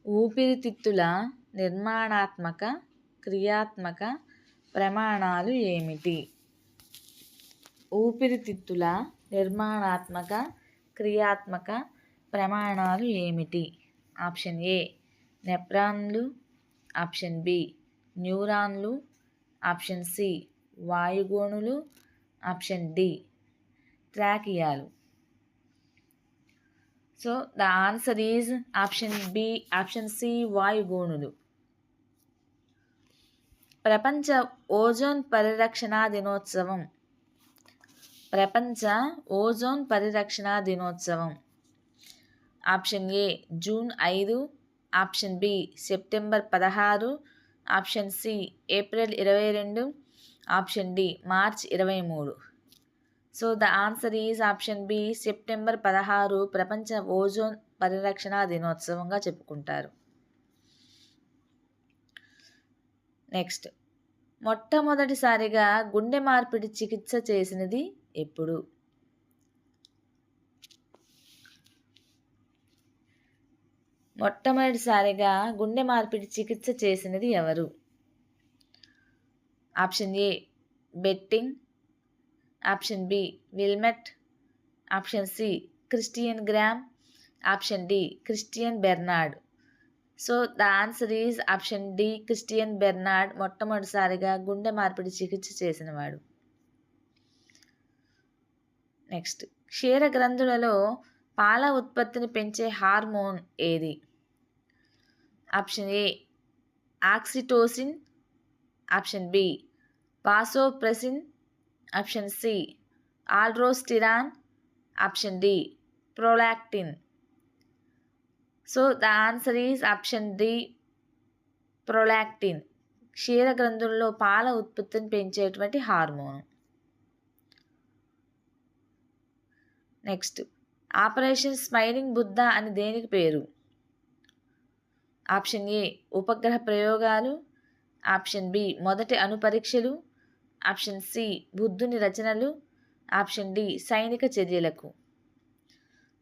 ఊపిరితిత్తుల నిర్మాణాత్మక క్రియాత్మక ప్రమాణాలు ఏమిటి? ఊపిరితిత్తుల నిర్మాణాత్మక క్రియాత్మక ప్రమాణాలు ఏమిటి? ఆప్షన్ ఏ నెఫ్రాన్లు, ఆప్షన్ బి న్యూరాన్లు, ఆప్షన్ సి వాయుగోణులు, ఆప్షన్ డి ట్రాకియాలు. So the answer is option B, option C వాయుగోణులు. ప్రపంచ ఓజోన్ పరిరక్షణ దినోత్సవం. ప్రపంచ ఓజోన్ పరిరక్షణ దినోత్సవం. Option A June 5, option B September 16, option C April 22, option D March 23. So the answer is option B September 16 ప్రపంచ ozone పరిరక్షణ దినోత్సవంగా చెప్పుకుంటారు. నెక్స్ట్, మొట్టమొదటిసారిగా గుండె మార్పిడి చికిత్స చేసినది ఎప్పుడు? మొట్టమొదటిసారిగా గుండె మార్పిడి చికిత్స చేసినది ఎవరు? ఆప్షన్ ఏ బెట్టింగ్, ఆప్షన్ బి విల్మెట్, option C Christian Gram, option D Christian Barnard. So the answer is option D Christian Barnard మొట్టమొదటిసారిగా గుండె మార్పిడి చికిత్స చేసినవాడు. నెక్స్ట్, క్షీర గ్రంథులలో పాల ఉత్పత్తిని పెంచే హార్మోన్ ఏది? Option A oxytocin, option B vasopressin, option C aldosterone, option D prolactin. So the answer is option D prolactin. క్షీర గ్రంథుల్లో పాల ఉత్పత్తిని పెంచేటువంటి hormone. Next, operation smiling Buddha అని దేనికి పేరు? ఆప్షన్ ఏ ఉపగ్రహ ప్రయోగాలు, ఆప్షన్ బి మొదటి అణుపరీక్షలు, ఆప్షన్ సి బుద్ధుని రచనలు, ఆప్షన్ డి సైనిక చర్యలకు.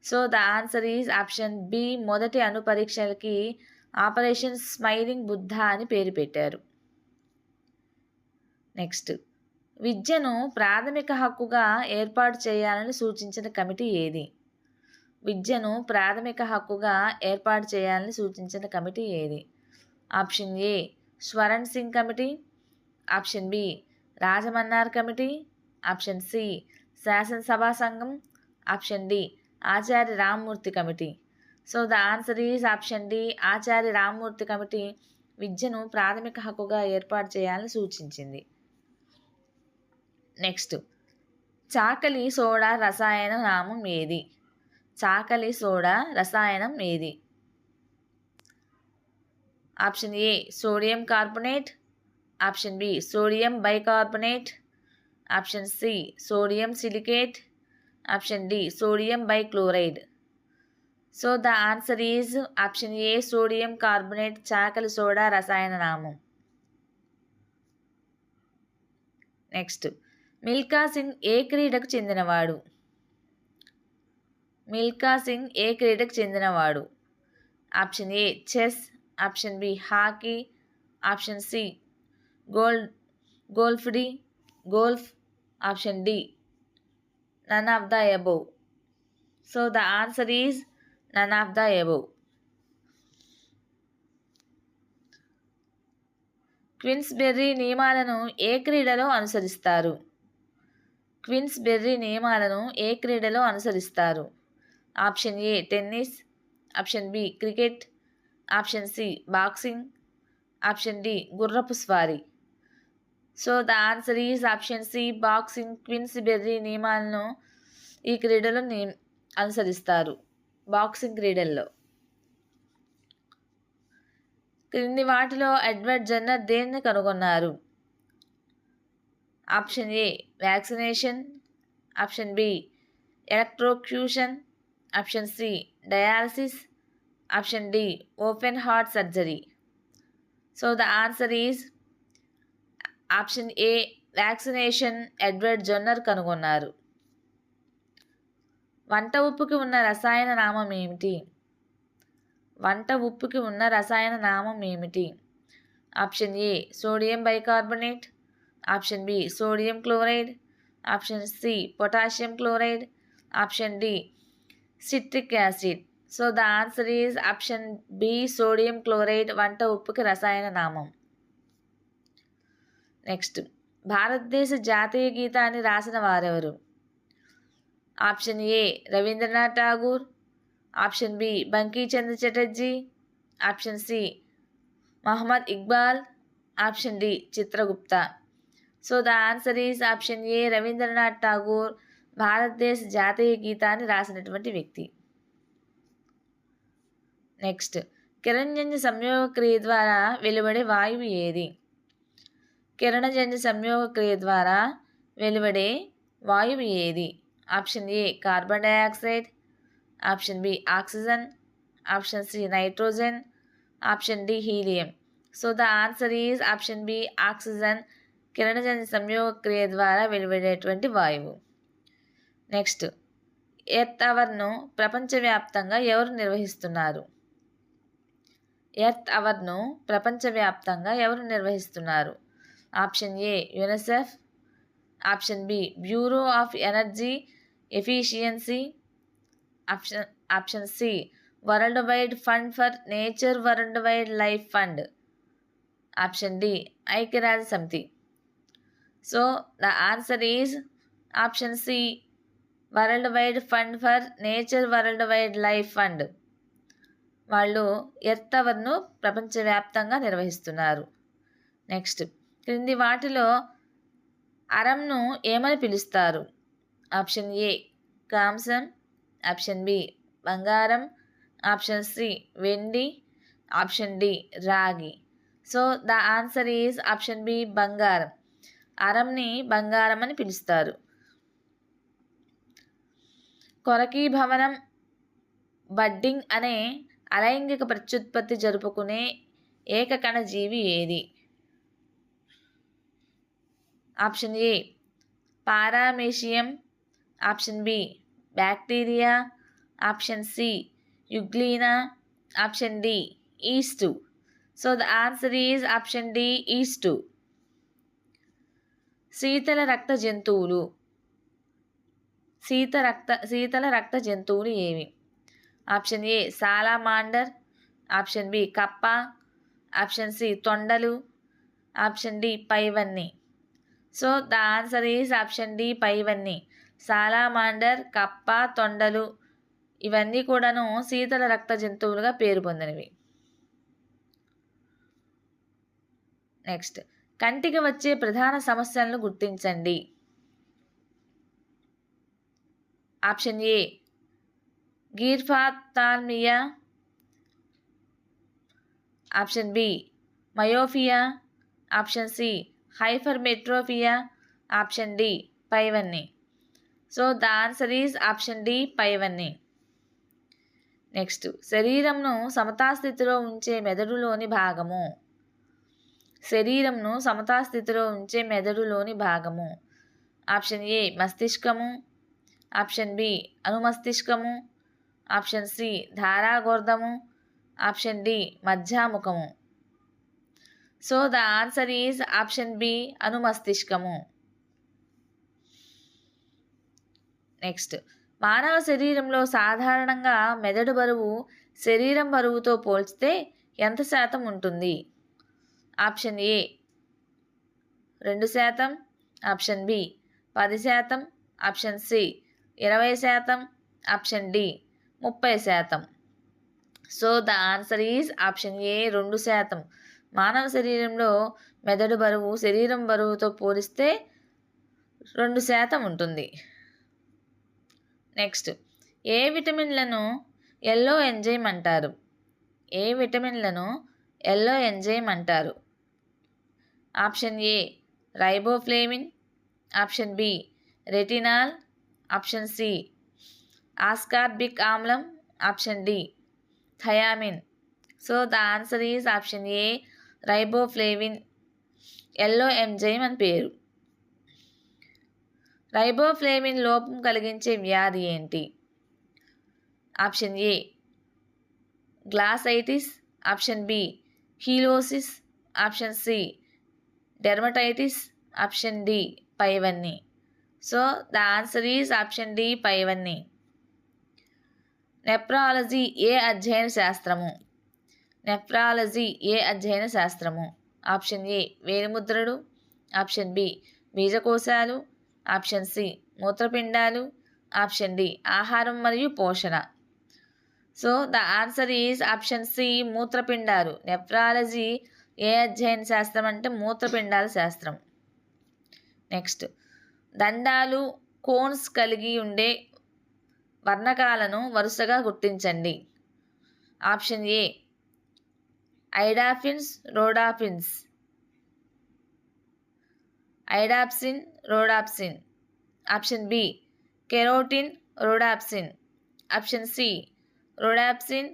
So the answer is option B మొదటి అణుపరీక్షలకి ఆపరేషన్ స్మైలింగ్ బుద్ధ అని పేరు పెట్టారు. నెక్స్ట్, విద్యను ప్రాథమిక హక్కుగా ఏర్పాటు చేయాలని సూచించిన కమిటీ ఏది? విద్యను ప్రాథమిక హక్కుగా ఏర్పాటు చేయాలని సూచించిన కమిటీ ఏది? Option A Swaran Singh committee, option B Rajamannar committee, option C శాసనసభా సంఘం, option D Acharya Rammurthy committee. So the answer is option D Acharya Rammurthy committee విద్యను ప్రాథమిక హక్కుగా ఏర్పాటు చేయాలని సూచించింది. నెక్స్ట్, చాకలి సోడా రసాయన నామం ఏది? చాకలి సోడా రసాయనం ఏది? Option A sodium carbonate, option B sodium bicarbonate, option C sodium silicate, option D sodium bichloride. So the answer is option A sodium carbonate చాకలి సోడా రసాయన నామం. నెక్స్ట్, మిల్కా సింగ్ ఏ క్రీడకు చెందినవాడు? మిల్కా సింగ్ ఏ క్రీడకు చెందినవాడు? Option A chess, option B hockey, option C golf, option D none of the above. So the answer is none of the above. Queensberry నియమాలను ఏ క్రీడలో అనుసరిస్తారు? క్వీన్స్బెర్రీ నియమాలను ఏ క్రీడలో అనుసరిస్తారు? Option A tennis, option B cricket, option C boxing, option D గుర్రపు స్వారీ. So the answer is option C boxing. Queensberry నియమాలను ఈ క్రీడలో అనుసరిస్తారు, బాక్సింగ్ క్రీడల్లో. క్రింది వాటిలో ఎడ్వర్డ్ జెన్నర్ దేన్ని కనుగొన్నారు? Option A vaccination, option B electrocution, option C dialysis, option D open heart surgery. So the answer is option A vaccination Edward Jenner కనుగొన్నారు. వంట ఉప్పుకి ఉన్న రసాయన నామం ఏమిటి? వంట ఉప్పుకి ఉన్న రసాయన నామం ఏమిటి? Option A sodium bicarbonate, option B sodium chloride, option C potassium chloride, option D citric acid. So the answer is option B sodium chloride వంట ఉప్పుకి రసాయన నామం. నెక్స్ట్, భారతదేశ జాతీయ గీతాన్ని రాసిన వారెవరు? Option A Rabindranath Tagore, option B Bankimchandra Chatterjee, option C Mohammed Iqbal, option D Chitragupta. So the answer is option A Rabindranath Tagore భారతదేశ జాతీయ గీతాన్ని రాసినటువంటి వ్యక్తి. నెక్స్ట్, కిరణజన్య సంయోగ క్రియ ద్వారా వెలువడే వాయువు ఏది? కిరణజన్య సంయోగ క్రియ ద్వారా వెలువడే వాయువు ఏది? Option A carbon dioxide, option B oxygen, option C nitrogen, option D helium. So the answer is option B oxygen కిరణజన్య సంయోగ క్రియ ద్వారా వెలువడేటువంటి వాయువు. నెక్స్ట్, ఎర్త్ అవర్ను ప్రపంచవ్యాప్తంగా ఎవరు నిర్వహిస్తున్నారు? ఎర్త్ అవర్ను ప్రపంచవ్యాప్తంగా ఎవరు నిర్వహిస్తున్నారు? Option A UNICEF, option B bureau of energy efficiency, option C world wide fund for nature world wide life fund, option D ఐక్యరాజ్య సమితి. So the answer is option C world wide fund for nature world wide life fund. వాళ్ళు earth అవర్ను ప్రపంచవ్యాప్తంగా నిర్వహిస్తున్నారు. Next, క్రింది వాటిలో అరంను ఏమని పిలుస్తారు? ఆప్షన్ ఏ కాంసం, ఆప్షన్ బి బంగారం, ఆప్షన్ సి వెండి, ఆప్షన్ డి రాగి. So the answer is option B బంగారం. అరంని బంగారం అని పిలుస్తారు. కొరకీభవనం బడ్డింగ్ అనే అలైంగిక ప్రత్యుత్పత్తి జరుపుకునే ఏకకణ జీవి ఏది? Option A paramecium, option B bacteria, option C euglena, option D yeast. So the answer is option D yeast. శీతల రక్త జంతువులు శీతల రక్త జంతువులు ఏవి? Option A salamander, option B కప్ప, ఆప్షన్ సి తొండలు, ఆప్షన్ డి పైవన్నీ. So the answer is option D పైవన్నీ. సాలామాండర్, కప్ప, తొండలు ఇవన్నీ కూడాను శీతల రక్త జంతువులుగా పేరు పొందినవి. నెక్స్ట్, కంటికి వచ్చే ప్రధాన సమస్యలను గుర్తించండి. Option A xerophthalmia, option B myopia, option C hypermetropia, option D పైవన్నీ. So the answer is option D పైవన్నీ. నెక్స్ట్, శరీరంను సమతాస్థితిలో ఉంచే మెదడులోని భాగము. శరీరంను సమతాస్థితిలో ఉంచే మెదడులోని భాగము. ఆప్షన్ ఏ మస్తిష్కము, ఆప్షన్ బి అనుమస్తిష్కము, ఆప్షన్ సి ధారాగోర్ధము, ఆప్షన్ డి మధ్యాముఖము. So the answer is option B అనుమస్తిష్కము. నెక్స్ట్, మానవ శరీరంలో సాధారణంగా మెదడు బరువు శరీరం బరువుతో పోల్చితే ఎంత శాతం ఉంటుంది? Option A 2%, option B 10%, option C 20%, option D 30%. So the answer is option A 2%. మానవ శరీరంలో మెదడు బరువు శరీరం బరువుతో పోలిస్తే 2% ఉంటుంది. నెక్స్ట్, ఏ విటమిన్లను ఎల్లో ఎంజైమ్ అంటారు? ఏ విటమిన్లను ఎల్లో ఎంజైమ్ అంటారు? Option A riboflavin, option B retinol, option C ascorbic ఆమ్లం, option D thiamine. So the answer is option A riboflavin yellow enzyme అని పేరు. రైబోఫ్లేవిన్ లోపం కలిగించే వ్యాధి ఏంటి? Option A glossitis, option B cheilosis, option C dermatitis, option D పైవన్నీ. So the answer is option D పైవన్నీ. Nephrology ఏ అధ్యయన శాస్త్రము? నెఫ్రాలజీ ఏ అధ్యయన శాస్త్రము? ఆప్షన్ ఏ వేలిముద్రలు, ఆప్షన్ బి బీజకోశాలు, ఆప్షన్ సి మూత్రపిండాలు, ఆప్షన్ డి ఆహారం మరియు పోషణ. So the answer is option C మూత్రపిండాలు. నెఫ్రాలజీ ఏ అధ్యయన శాస్త్రం అంటే మూత్రపిండాల శాస్త్రం. నెక్స్ట్, దండాలు కోన్స్ కలిగి ఉండే వర్ణకాలను వరుసగా గుర్తించండి. Option A iodopsins, rhodopsins, iodopsin, rhodopsin, option B carotene, rhodopsin, option C rhodopsin,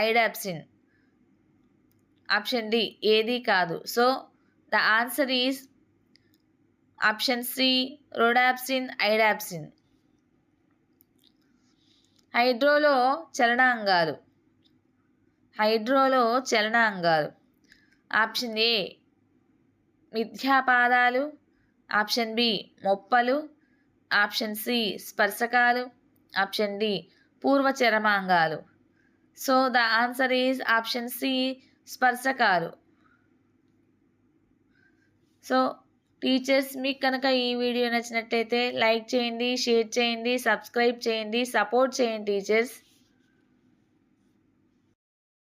iodopsin, option D ఏది కాదు. So the answer is option C rhodopsin, iodopsin. హైడ్రోలో చలనాంగాలు. హైడ్రోలో చలనాంగాలు. ఆప్షన్ ఏ మిథ్యాపాదాలు, ఆప్షన్ బి మొప్పలు, ఆప్షన్ సి స్పర్శకాలు, ఆప్షన్ డి పూర్వచరమాంగాలు. So the answer is option C స్పర్శకాలు. సో టీచర్స్, మీకు కనుక ఈ వీడియో నచ్చినట్లయితే లైక్ చేయండి, షేర్ చేయండి, సబ్స్క్రైబ్ చేయండి, సపోర్ట్ చేయండి టీచర్స్.